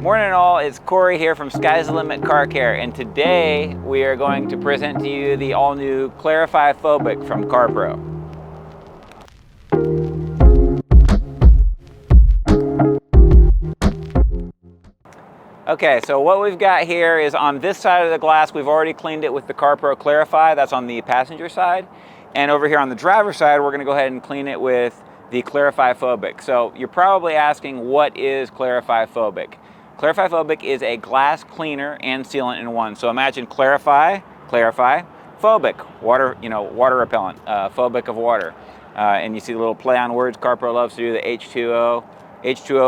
Morning all, it's Corey here from Sky's the Limit Car Care, and today we are going to present to you the all-new PH2OBIC from CARPRO. Okay, so what we've got here is on this side of the glass, we've already cleaned it with the CARPRO Clarify, that's on the passenger side. And over here on the driver's side, we're gonna go ahead and clean it with the PH2OBIC. So you're probably asking, what is PH2OBIC? PH2OBIC is a glass cleaner and sealant in one. So imagine Clarify, phobic, water, water repellent, phobic of water. And you see the little play on words, CARPRO loves to do the H2O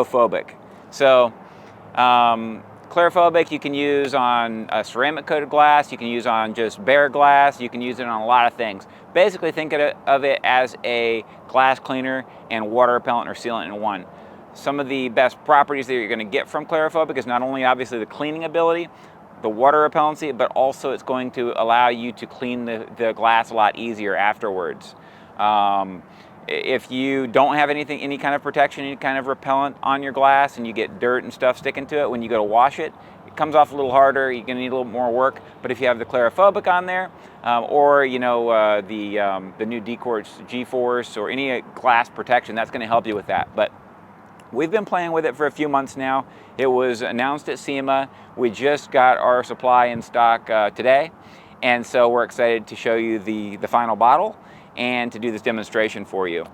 phobic. So PH2OBIC you can use on ceramic coated glass, you can use on just bare glass, you can use it on a lot of things. Basically think of it as a glass cleaner and water repellent or sealant in one. Some of the best properties that you're going to get from PH2OBIC is not only obviously the cleaning ability, the water repellency, but also it's going to allow you to clean the glass a lot easier afterwards. If you don't have any kind of protection, any kind of repellent on your glass, and you get dirt and stuff sticking to it when you go to wash it, it comes off a little harder, you're going to need a little more work. But if you have the PH2OBIC on there, or the new D-Quartz G-Force or any glass protection, that's going to help you with that. But we've been playing with it for a few months now. It was announced at SEMA. We just got our supply in stock today, and so we're excited to show you the final bottle and to do this demonstration for you.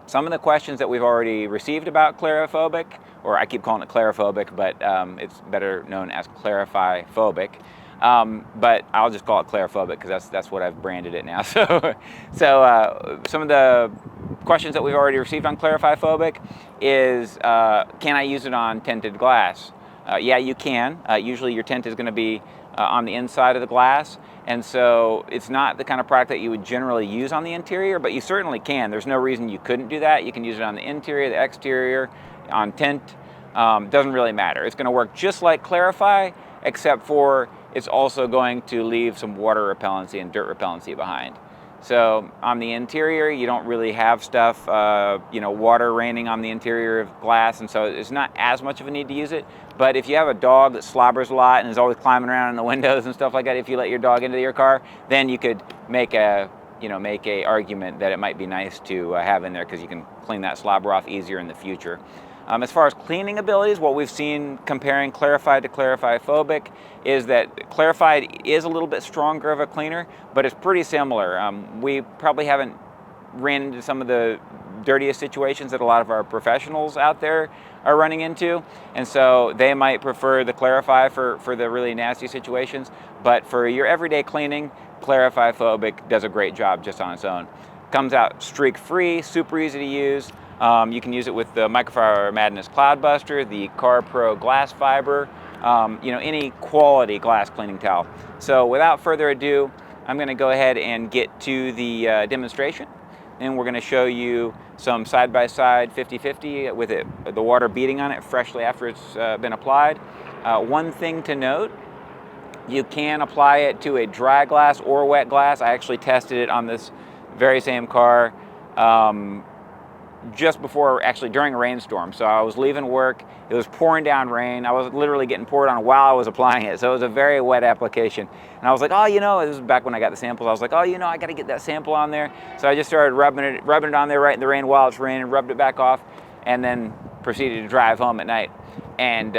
Some of the questions that we've already received about PH2OBIC, or I keep calling it PH2OBIC, but it's better known as PH2OBIC. But I'll just call it PH2OBIC because that's what I've branded it now. So some of the questions that we've already received on PH2OBIC is, can I use it on tinted glass? Yeah, you can. Usually your tint is going to be on the inside of the glass, and so it's not the kind of product that you would generally use on the interior, but you certainly can. There's no reason you couldn't do that. You can use it on the interior, the exterior, on tint. Doesn't really matter. It's going to work just like Clarify, except for it's also going to leave some water repellency and dirt repellency behind. So on the interior, you don't really have stuff, water raining on the interior of glass, and so it's not as much of a need to use it. But if you have a dog that slobbers a lot and is always climbing around in the windows and stuff like that, if you let your dog into your car, then you could make a argument that it might be nice to have in there because you can clean that slobber off easier in the future. As far as cleaning abilities, what we've seen comparing Clarify to PH2OBIC is that Clarify is a little bit stronger of a cleaner, but it's pretty similar. We probably haven't ran into some of the dirtiest situations that a lot of our professionals out there are running into, and so they might prefer the Clarify for the really nasty situations, but for your everyday cleaning, PH2OBIC does a great job just on its own. Comes out streak-free, super easy to use. You can use it with the Microfiber Madness Cloudbuster, the CARPRO glass fiber, any quality glass cleaning towel. So without further ado, I'm going to go ahead and get to the demonstration, and we're going to show you some side-by-side 50-50 with the water beating on it freshly after it's been applied. One thing to note, you can apply it to a dry glass or wet glass. I actually tested it on this very same car just before, actually during a rainstorm. So I was leaving work, it was pouring down rain, I was literally getting poured on while I was applying it, so it was a very wet application. And I was like, this was back when I got the samples, I was like, I gotta get that sample on there. So I just started rubbing it on there right in the rain while it's raining, rubbed it back off, and then proceeded to drive home at night. And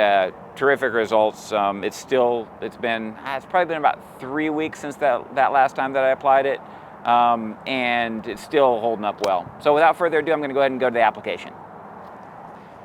terrific results. It's probably been about 3 weeks since that last time that I applied it. And it's still holding up well. So without further ado, I'm going to go ahead and go to the application.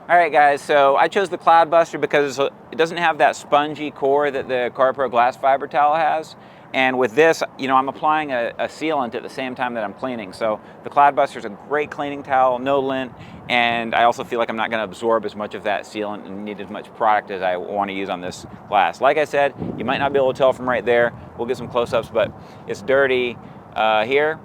All right, guys, so I chose the Cloudbuster because it doesn't have that spongy core that the CARPRO glass fiber towel has. And with this, I'm applying a sealant at the same time that I'm cleaning. So the Cloudbuster is a great cleaning towel, no lint, and I also feel like I'm not going to absorb as much of that sealant and need as much product as I want to use on this glass. Like I said, you might not be able to tell from right there. We'll get some close-ups, but it's dirty. Here,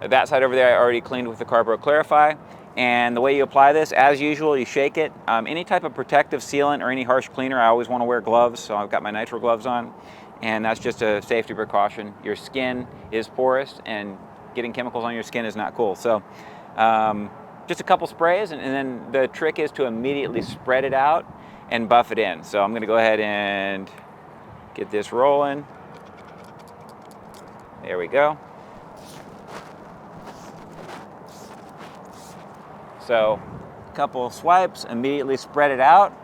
that side over there I already cleaned with the CARPRO Clarify, and the way you apply this, as usual, you shake it. Any type of protective sealant or any harsh cleaner, I always want to wear gloves, so I've got my nitrile gloves on, and that's just a safety precaution. Your skin is porous, and getting chemicals on your skin is not cool. So just a couple sprays, and then the trick is to immediately spread it out and buff it in. So I'm going to go ahead and get this rolling. There we go. So a couple swipes, immediately spread it out.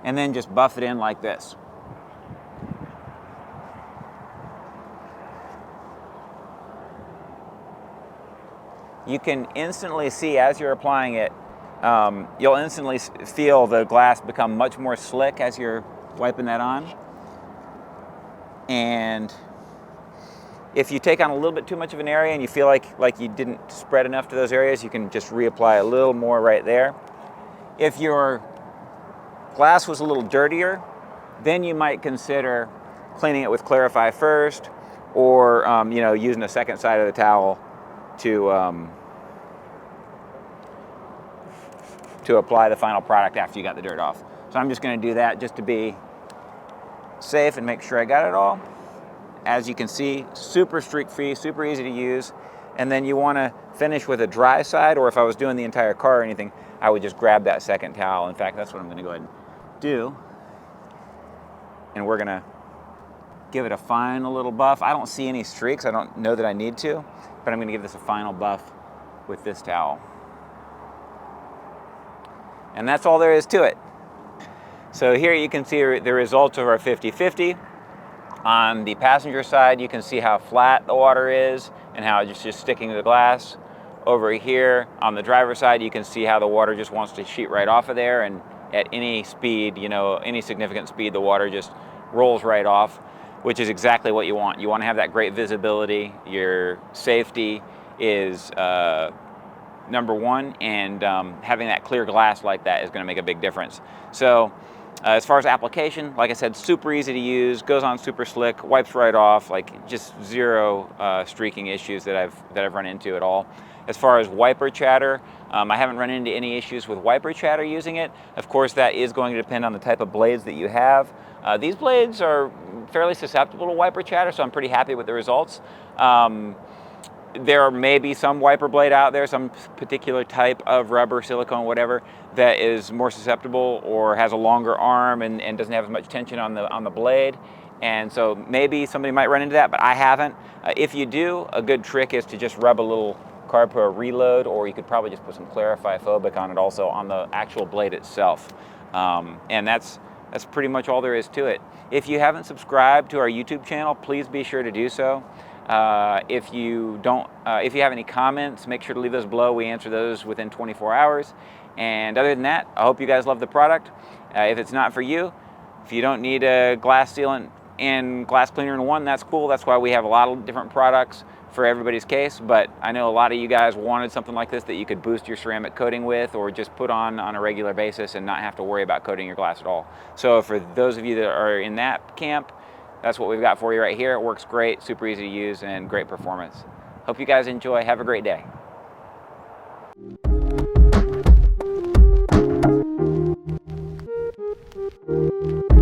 And then just buff it in like this. You can instantly see as you're applying it, you'll instantly feel the glass become much more slick as you're wiping that on. And if you take on a little bit too much of an area and you feel like you didn't spread enough to those areas, you can just reapply a little more right there. If your glass was a little dirtier, then you might consider cleaning it with Clarify first, or you know, using the second side of the towel to apply the final product after you got the dirt off. So I'm just going to do that just to be safe and make sure I got it all. As you can see, super streak-free, super easy to use. And then you want to finish with a dry side, or if I was doing the entire car or anything, I would just grab that second towel. In fact, that's what I'm going to go ahead and do. And we're going to give it a final little buff. I don't see any streaks. I don't know that I need to, but I'm going to give this a final buff with this towel. And that's all there is to it. So here you can see the results of our 50-50. On the passenger side, you can see how flat the water is and how it's just sticking to the glass. Over here on the driver's side, you can see how the water just wants to sheet right off of there, and at any speed, you know, any significant speed, the water just rolls right off, which is exactly what you want. You want to have that great visibility. Your safety is number one, and having that clear glass like that is going to make a big difference. So as far as application, like I said, super easy to use, goes on super slick, wipes right off, like just zero streaking issues that I've run into at all. As far as wiper chatter, I haven't run into any issues with wiper chatter using it. Of course, that is going to depend on the type of blades that you have. These blades are fairly susceptible to wiper chatter, so I'm pretty happy with the results. There may be some wiper blade out there, some particular type of rubber, silicone, whatever, that is more susceptible or has a longer arm and doesn't have as much tension on the blade. And so maybe somebody might run into that, but I haven't. If you do, a good trick is to just rub a little CARPRO Reload, or you could probably just put some Clarify PH2OBIC on it also on the actual blade itself. And that's pretty much all there is to it. If you haven't subscribed to our YouTube channel, please be sure to do so. If you have any comments, make sure to leave those below. We answer those within 24 hours. And other than that, I hope you guys love the product. If it's not for you, if you don't need a glass sealant and glass cleaner in one, that's cool. That's why we have a lot of different products for everybody's case. But I know a lot of you guys wanted something like this that you could boost your ceramic coating with, or just put on a regular basis and not have to worry about coating your glass at all. So for those of you that are in that camp, that's what we've got for you right here. It works great, super easy to use, and great performance. Hope you guys enjoy. Have a great day. Thank you.